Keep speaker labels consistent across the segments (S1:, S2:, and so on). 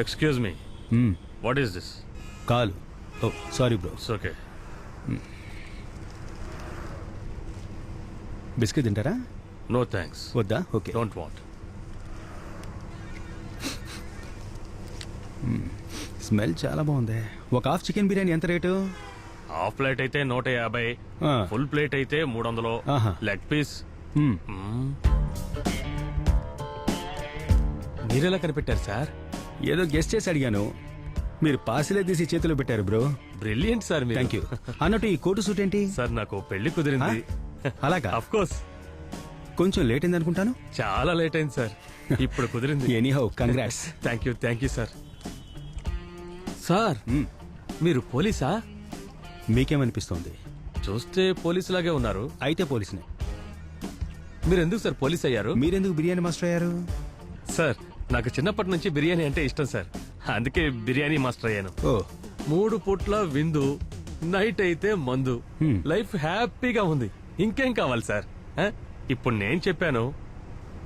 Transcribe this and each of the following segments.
S1: Excuse me, what is this?
S2: Call. Oh sorry bro.
S1: It's okay.
S2: Biscuit తింటారా?
S1: No thanks.
S2: వద్దా? Okay.
S1: Don't want.
S2: Smell చాలా బాగుంది. ఒక half chicken biryani ఎంత rate?
S1: Half plate అయితే 150, full plate అయితే 300. Leg piece.
S3: మీరెలా కనిపెట్టారు సార్?
S2: ఏదో గెస్ట్ చేసి అడిగాను, మీరు పాసిలే తీసి చేతిలో పెట్టారు bro.
S1: Brilliant sir.
S2: Thank you. అన్నట్టు ఈ కోటు సూట్ ఏంటి?
S1: సార్ నాకు పెళ్లి కుదిరింది.
S2: అలాగా?
S1: Of course.
S2: కొంచెం లేట్ అయింది అనుకుంటాను.
S1: చాలా లేట్ అయింది సార్, ఇప్పుడు కుదిరింది.
S2: Anyhow congrats.
S1: Thank you sir. Sir మీరు పోలీసా?
S2: మీకేమనిపిస్తోంది?
S1: చూస్తే పోలీసు లాగే ఉన్నారు.
S2: అయితే పోలీసునే.
S1: మీరు ఎందుకు సార్ పోలీస్ అయ్యారు?
S2: మీరెందుకు బిర్యానీ మాస్టర్ అయ్యారు?
S1: సార్ నాకు చిన్నప్పటి నుంచి బిర్యానీ అంటే ఇష్టం సార్, అందుకే బిర్యానీ మాస్టర్ అయ్యాను.
S2: ఓ
S1: 3 పూట్ల విందు, నైట్ అయితే మందు, లైఫ్ హ్యాపీగా ఉంది. ఇంకేం కావాలి సార్? ఇప్పుడు నేను చెప్పాను,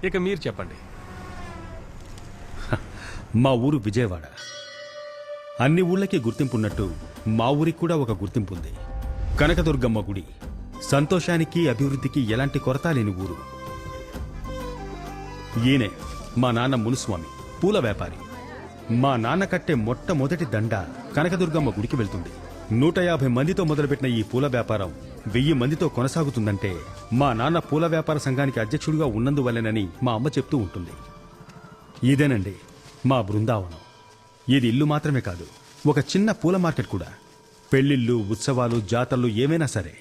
S1: ఇక మీరు చెప్పండి.
S2: మా ఊరు విజయవాడ. అన్ని ఊళ్ళకి గుర్తింపు ఉన్నట్టు మా ఊరికి కూడా ఒక గుర్తింపు ఉంది. కనకదుర్గమ్మ గుడి. సంతోషానికి అభివృద్ధికి ఎలాంటి కొరత లేని ఊరు. ఈయనే మా నాన్న మునుస్వామి, పూల వ్యాపారి. మా నాన్న కట్టే మొట్టమొదటి దండ కనకదుర్గమ్మ గుడికి వెళ్తుంది. 150 మందితో మొదలుపెట్టిన ఈ పూల వ్యాపారం 1000 మందితో కొనసాగుతుందంటే మా నాన్న పూల వ్యాపార సంఘానికి అధ్యక్షుడిగా ఉన్నందువల్లనని మా అమ్మ చెప్తూ ఉంటుంది. ఇదేనండి మా బృందావనం. ఇది ఇల్లు మాత్రమే కాదు, ఒక చిన్న పూల మార్కెట్ కూడా. పెళ్లిళ్ళు, ఉత్సవాలు, జాతరలు ఏమైనా సరే,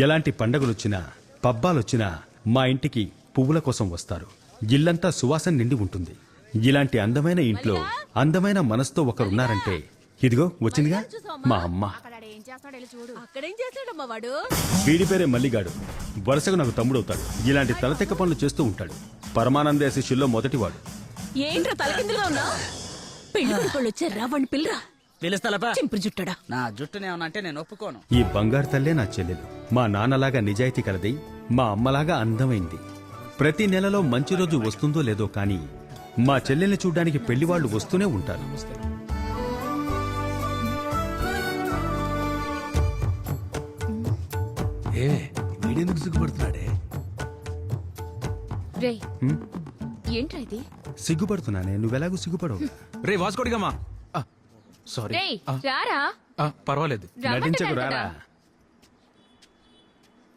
S2: ఎలాంటి పండగలొచ్చినా, పబ్బాలొచ్చినా మా ఇంటికి పువ్వుల కోసం వస్తారు. ఇల్లంతా సువాసన నిండి ఉంటుంది. ఇలాంటి అందమైన ఇంట్లో అందమైన మనసుతో ఒకరున్నారంటే ఇదిగో వచ్చిందిగా మా అమ్మ. వీడి పేరే మల్లిగాడు. వరుసగా నాకు తమ్ముడవుతాడు. ఇలాంటి తలతెక్క పనులు చేస్తూ ఉంటాడు. పరమానంద శిష్యుల్లో మొదటివాడు.
S4: ఏంట్రా తలకిందులుగా ఉన్నావు? పెళ్లి కొడుకోళ్ళు వచ్చారా? వాడిని పిల్లరా. చింపురు జుట్టడా.
S3: నా జుట్టునేమన్నా అంటే నేను ఒప్పుకోను.
S2: ఈ బంగారు తల్లే నా చెల్లెలు. మా నాన్నలాగా నిజాయితీ కలది, మా అమ్మలాగా అందమైంది. ప్రతి నెలలో మంచి రోజు వస్తుందో లేదో కానీ మా చెల్లెల్ని చూడ్డానికి పెళ్లివాళ్లు వస్తూనే ఉంటారు.
S5: వీడెందుకు సిగ్గుపడుతున్నాడే?
S4: ఏంట్రా ఇది?
S2: సిగ్గుపడుతున్నానే, నువ్వెలాగూ సిగ్గుపడవు.
S5: రే వాస్కోడిగమ్మా. సారీ.
S4: రారా.
S5: పర్వాలేదు.
S2: నటించకు, రారా.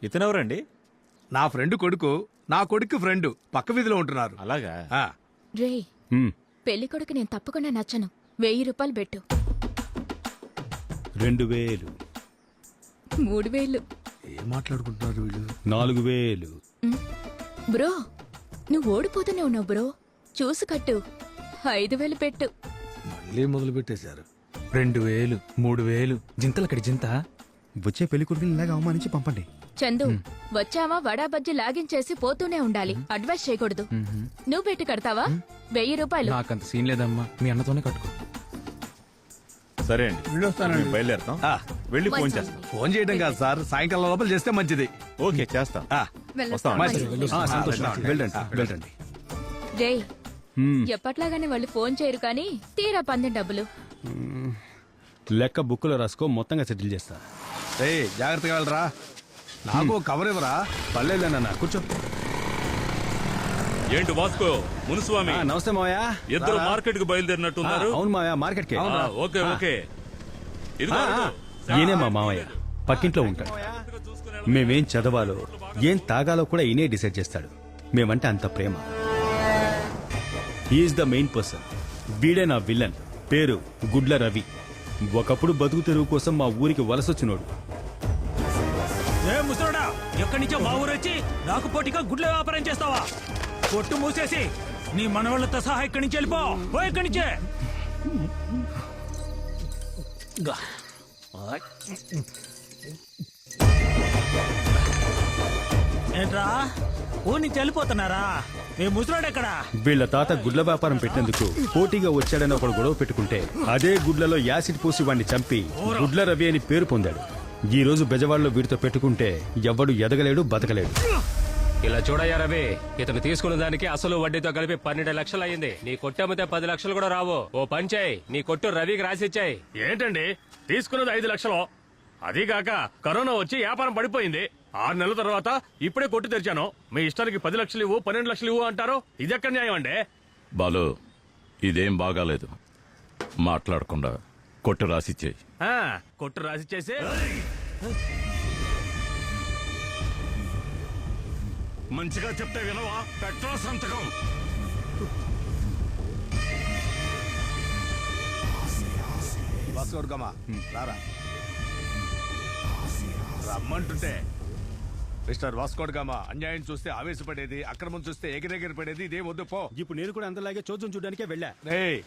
S6: ఇతనెవరండి?
S5: నా ఫ్రెండ్ కొడుకు, నా కొడుకు ఫ్రెండ్ పక్క వీధిలో ఉంటున్నారు.
S6: అలాగా?
S4: రే పెళ్లి కొడుకు నేను తప్పకుండా నచ్చను. 1000 రూపాయలు పెట్టు.
S2: 2000.
S4: 3000.
S5: ఏం మాట్లాడుకుంటున్నారు వీళ్ళు?
S2: 4000.
S4: బ్రో నువ్వు ఓడిపోతూనే ఉన్నావు బ్రో. చూసు కట్టు. 5000 పెట్టు.
S5: మళ్ళీ మొదలు పెట్టేశారు. 2000, 3000. జింతలక్కడి జింత.
S2: వచ్చే పెళ్లి కొడుకుని ఇలాగ అవమానించి పంపండి.
S4: చందు వచ్చావా వడా బజ్జి లాగించేసి పోతూనే ఉండాలి. అడ్వైస్ చేయకూడదు. నువ్వు పెట్టి కడతావా? 1000 రూపాయలు.
S5: నాకంత సీన్ లేదమ్మా, మీ అన్నతోనే కట్టుకో.
S6: సరే అండి, బయలుదేరుతాం. వెళ్ళి ఫోన్ చేస్తాం.
S5: ఫోన్ చేయడం కాదు సార్, సాయంకాలం లోపల చేస్తే మంచిది.
S6: ఓకే చేస్తాం.
S2: వెళ్ళండి.
S4: రే ఎప్పట్లాగానే వాళ్ళు ఫోన్ చేయరు కానీ తీరా పందెం డబ్బులు
S2: లెక్క బుక్కులో రాసుకో, మొత్తంగా సెటిల్ చేస్తా.
S5: జాగ్రత్తగా వెళ్ళరా. నాకు కవర్ ఇవ్వరా?
S2: పర్లేదన్నా, కూర్చో.
S6: ఏంటి వాస్కో, మునుస్వామి?
S2: నమస్తే మావయ్య.
S6: ఇద్దరు మార్కెట్ కు బయలుదేరినట్టున్నారు.
S2: అవును మావయ్య, మార్కెట్ కి.
S6: Okay okay.
S2: ఈయనే మా మావయ్య, పక్కింట్లో ఉంటాడు. మేమేం చదవాలో ఏం తాగాలో కూడా ఈయనే డిసైడ్ చేస్తాడు. మేమంటే అంత ప్రేమ. He is the main person. వీడే నా విలన్. పేరు గుడ్ల రవి. ఒకప్పుడు బతుకు తెరువు కోసం మా ఊరికి వలసొచ్చినోడు.
S3: ఎక్కడి నుంచో మా ఊరు వచ్చి నాకు పోటీగా గుడ్ల వ్యాపారం చేస్తావా? కొట్టు మూసేసి నీ మనవాళ్ళతో సహా ఇక్కడి నుంచి వెళ్ళిపో. ఇక్కడి నుంచే. ఏంట్రా ఊరి నుంచి వెళ్ళిపోతున్నారా? మీ ముసలాడెక్కడా?
S2: వీళ్ల తాత గుడ్ల వ్యాపారం పెట్టినందుకు పోటీగా వచ్చాడని ఒకడు గొడవ పెట్టుకుంటే అదే గుడ్లలో యాసిడ్ పూసి వాడిని చంపి గుడ్ల రవి అని పేరు పొందాడు. ఈ రోజు బెజవాడలో వీడితో పెట్టుకుంటే ఎవ్వడు ఎదగలేడు, బతకలేడు.
S7: ఇలా చూడయ్యా రవి, ఇతను తీసుకున్న దానికి అసలు వడ్డీతో కలిపి 12 లక్షలు అయింది. నీ కొట్టు అమ్మితే 10 లక్షలు కూడా రావు. ఓ పంచాయి, నీ కొట్టు రవికి రాసిచ్చాయి.
S1: ఏంటండి తీసుకున్నది 5 లక్షలు, అదీగాక కరోనా వచ్చి వ్యాపారం పడిపోయింది. 6 నెలల తర్వాత ఇప్పుడే కొట్టు తెరిచాను. మీ ఇష్టానికి 10 లక్షలు ఇవ్వు, 12 లక్షలు ఇవ్వు అంటారు. ఇదెక్కడ న్యాయం అండి?
S8: బాలు, ఇదేం బాగాలేదు. మాట్లాడకుండా కొట్టు రాసిచ్చేయి.
S1: కొట్టు రాసిచ్చేసి
S6: మంచిగా చెప్తే వినవా? పెట్రోల్ సంతకం.
S9: రమ్మంటుంటే మిస్టర్ వాస్కోడ్ గామా, అన్యాయం చూస్తే ఆవేశపడేది, అక్రమం చూస్తే ఎగిరెగిరి పడేది ఇదే వద్దు పో.
S2: ఇప్పుడు నేను కూడా అందరిలాగే చోద్యం చూడడానికే వెళ్ళా.
S9: రేయ్,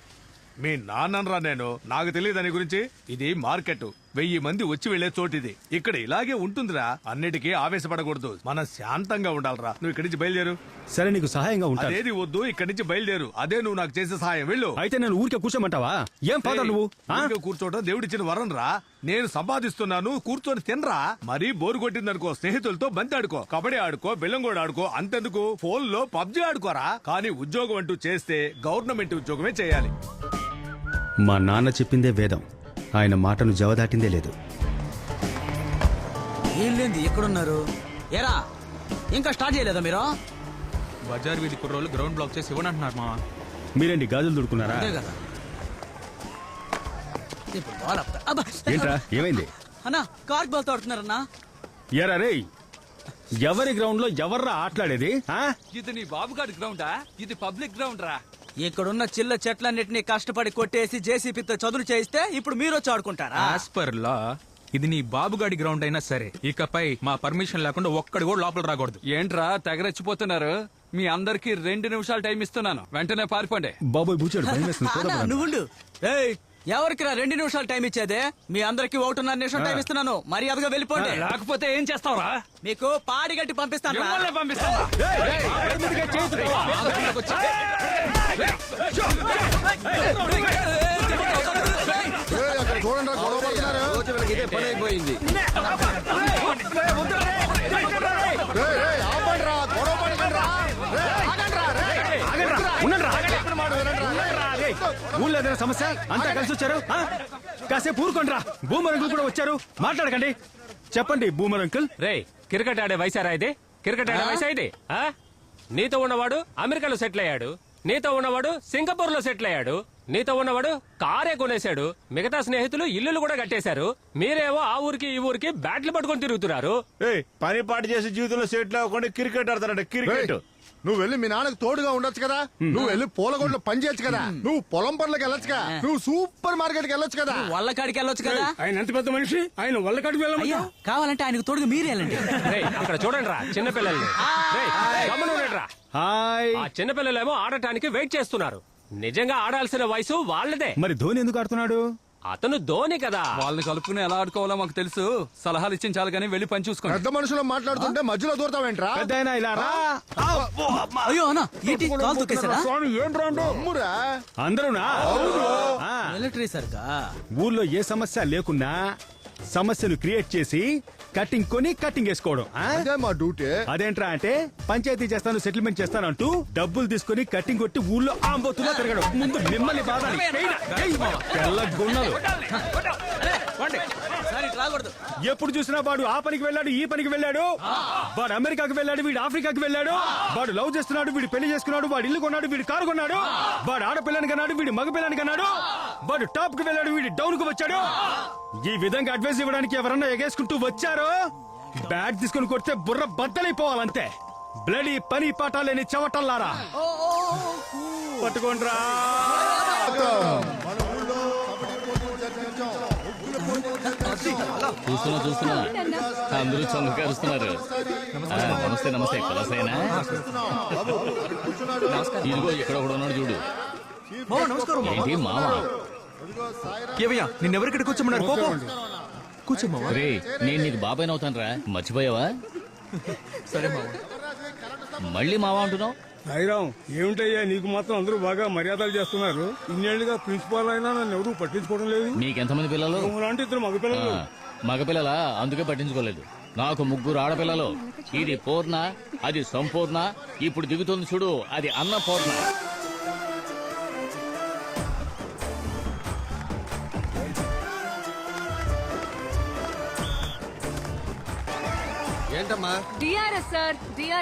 S9: మీ నాన్నరా నేను, నాకు తెలియదు దాని గురించి. ఇది మార్కెట్, 1000 మంది వచ్చి వెళ్లే చోటిది. ఇక్కడ ఇలాగే ఉంటుందిరా. అన్నిటికీ ఆవేశపడకూడదు, మనం శాంతంగా ఉండాలరా. నువ్వు ఇక్కడి నుంచి బయలుదేరు.
S2: సరే, నీకు సహాయంగా ఉంటాను.
S9: అదేది వద్దు, ఇక్కడి నుంచి బయలుదేరు. అదే నువ్వు నాకు చేసే సహాయం. వెళ్ళు.
S2: అయితే నేను ఊరికే కూర్చోమంటావా? ఏం ఫాదర్ నువ్వు?
S9: ఊరికే కూర్చోవడం దేవుడిచ్చిన వరం రా. నేను సంపాదిస్తున్నాను, కూర్చొని తినరా. మరీ బోరు కొట్టిందనుకో, స్నేహితులతో బంతి ఆడుకో, కబడ్డీ ఆడుకో, బెల్లంగోడ ఆడుకో. అంతెందుకు ఫోన్ లో పబ్జి ఆడుకోరా. కానీ ఉద్యోగం అంటూ చేస్తే గవర్నమెంట్ ఉద్యోగమే చేయాలి.
S2: మా నాన్న చెప్పిందే వేదం. ఆయన మాటను జవదాటిందే లేదు.
S3: ఏం లేంది ఎక్కడున్నారు?
S10: ఏరా, ఇంకా స్టార్ట్ చేయలేదా మీరు?
S5: బజార్ వీధి కుర్రోళ్ళు గ్రౌండ్ బ్లాక్ చేసి ఇవ్వనంటున్నారు మా.
S2: మీరేంటి గాజులు దుడుకున్నారా?
S10: అంతే కదా. ఇప్పుడు బాల్ ఆపుతా. అబ్బా.
S2: ఏంట్రా, ఏమైంది?
S10: అన్నా, కార్క్ బాల్ తోడుతున్నారన్నా.
S2: ఎరా రే, ఎవరి గ్రౌండ్ లో ఎవర్రా ఆటలాడేది?
S3: ఇది నీ బాబుగాడి గ్రౌండా? ఇది పబ్లిక్ గ్రౌండ్ రా.
S10: ఇక్కడున్న చిల్ల చెట్లన్నిటినీ కష్టపడి కొట్టేసి జేసీపీతో చదును చేయిస్తే ఇప్పుడు మీరు వచ్చి ఆడుకుంటారా?
S5: యాజ్ పర్ లా ఇది నీ బాబుగాడి గ్రౌండ్ అయినా సరే, ఇకపై మా పర్మిషన్ లేకుండా ఒక్కడి కూడా లోపల రాకూడదు.
S3: ఏంట్రా తెగరెచ్చిపోతున్నారు? మీ అందరికి 2 నిమిషాలు టైం ఇస్తున్నాను, వెంటనే పారిపోండి.
S2: బాబోయ్ బూచాడు, భయం వేస్తుంది.
S10: అన్నా, నువ్వుండు. ఏయ్, ఎవరికి 2 నిమిషాలు టైం ఇచ్చేదే? మీ అందరికి 1.5 నిమిషం టైం ఇస్తున్నాను. మర్యాదగా వెళ్ళిపోండి.
S3: లేకపోతే ఏం చేస్తావురా?
S10: మీకు పాడి గట్టి పంపిస్తాను.
S3: మిమ్మల్ని పంపిస్తావా?
S10: ఇదే పని అయిపోయింది.
S2: ఊళ్ళో ఏదైనా సమస్య? అంతా కలిసి వచ్చారు. కాసేపు ఊరుకోండిరా. బూమర్ అంకుల్ కూడా వచ్చారు, మాట్లాడకండి. చెప్పండి బూమర్ అంకుల్.
S7: రే, క్రికెట్ ఆడే వయసారా ఇది? క్రికెట్ ఆడే వయసా ఇది? నీతో ఉన్నవాడు అమెరికాలో సెటిల్ అయ్యాడు, నీతో ఉన్నవాడు సింగపూర్ లో సెటిల్ అయ్యాడు, నీతో ఉన్నవాడు కారే కొనేశాడు, మిగతా స్నేహితులు ఇల్లులు కూడా కట్టేశారు. మీరేమో ఆ ఊరికి ఈ ఊరికి బ్యాట్లు పట్టుకొని తిరుగుతున్నారు.
S6: పని పాటు చేసి జీవితంలో సెటిల్ అవ్వకుండా క్రికెట్ ఆడతారంట. క్రికెట్
S11: నువ్వు వెళ్ళి మీ నాన్నకు తోడుగా ఉండొచ్చు కదా. నువ్వు వెళ్ళి పూలగొడ్లో పని చేయొచ్చు కదా. నువ్వు పొలం పనులకు వెళ్ళొచ్చు కదా. నువ్వు సూపర్ మార్కెట్ కి వెళ్ళొచ్చు కదా.
S10: వల్లకాడికి వెళ్ళొచ్చు కదా.
S9: ఆయన ఎంత పెద్ద మనిషి, ఆయన వల్లకాడికి
S10: అయ్యో, కావాలంటే ఆయనకు తోడుగా మీరు వెళ్ళండి.
S7: రేయ్, అక్కడ చూడండి రా చిన్నపిల్లల్ని. రేయ్, గమనించండిరా.
S2: హాయ్.
S7: ఆ చిన్నపిల్లలేమో ఆడటానికి వెయిట్ చేస్తున్నారు. నిజంగా ఆడాల్సిన వయసు వాళ్ళదే.
S2: మరి ధోని ఎందుకు ఆడుతున్నాడు?
S7: అతను ధోని కదా.
S3: వాళ్ళని కలుపుకుని ఎలా ఆడుకోవాలో మాకు తెలుసు. సలహాలు ఇచ్చిన చాలు కానీ వెళ్ళి పని చూసుకోండి.
S11: పెద్ద మనుషులు మాట్లాడుతుంటే మధ్యలో దూరతావేంట్రా?
S2: పెద్దాయనా ఇలా రా.
S10: అయ్యో అన్న, ఏంటి కాలు తొక్కేశారా?
S11: అమ్మురా
S2: అందరూనా?
S10: మిలిటరీ సర్కా.
S2: ఊర్లో ఏ సమస్య లేకున్నా సమస్యలు క్రియేట్ చేసి కట్టింగ్ కొని కట్టింగ్ వేసుకోవడం.
S11: అదే మా డ్యూటీ.
S2: అదేంట్రా అంటే పంచాయతీ చేస్తాను, సెటిల్మెంట్ చేస్తాను అంటూ డబ్బులు తీసుకుని కట్టింగ్ కొట్టి ఊళ్ళో ఆంబోతులా తిరగడం. ముందు మిమ్మల్ని బాధాలి. తెల్లగున్నలు. ఎప్పుడు చూసినా వాడు ఆ పనికి వెళ్ళాడు, ఈ పనికి వెళ్ళాడు, వాడు అమెరికాకి వెళ్ళాడు, వీడు ఆఫ్రికాకి వెళ్ళాడు, వాడు లవ్ చేస్తున్నాడు, వీడు పెళ్లి చేసుకున్నాడు, వాడు ఇల్లు కొన్నాడు, వీడు కారు కొన్నాడు, వాడు ఆడపిల్లని కన్నాడు, వీడు మగ పిల్లని కన్నాడు, వాడు టాప్ కి వెళ్ళాడు, వీడు డౌన్ కు వచ్చాడు. ఈ విధంగా అడ్వైస్ ఇవ్వడానికి ఎవరన్నా ఎగేసుకుంటూ వచ్చారో బ్యాట్ తీసుకుని కొడితే బుర్ర బద్దలైపోవాలంతే. బ్లడీ పని పాట లేని చవటల్లారా, పట్టుకోండ్రా.
S8: చూస్తున్నా అందరూ చంద్రకరుస్తున్నారు. నమస్తే నమస్తే కలసైనా. ఇదిగో ఇక్కడ ఒకడు ఉన్నాడు చూడు. ఏంటి మావా?
S5: కేవయ్య, నిన్నెవరికడికి కూర్చోమన్నారు? కూర్చోమ్మా.
S8: రే, నేను నీకు బాబాయ్ అవుతాను రా, మర్చిపోయావా?
S5: సరే మావా.
S8: మళ్ళీ మావా అంటున్నావు?
S9: సాయిరాం, ఏమిటయ్యా నీకు మాత్రం అందరూ బాగా మర్యాదలు చేస్తున్నారు. ఇన్నేళ్లుగా ప్రిన్సిపాల్ అయినా నన్ను ఎవరూ పట్టించుకోవడం లేదు.
S8: నీకెంతమంది పిల్లలు?
S9: లాంటి 2 మగపిల్లలు.
S8: మగపిల్లలా? అందుకే పట్టించుకోలేదు. నాకు ముగ్గురు ఆడపిల్లలు. ఇది పూర్ణ, అది సంపూర్ణ, ఇప్పుడు దిగుతుంది చూడు అది అన్నపూర్ణ.
S11: ఏంటమ్మా
S4: డిఆర్ఎస్ సార్, డిఆర్ఎస్.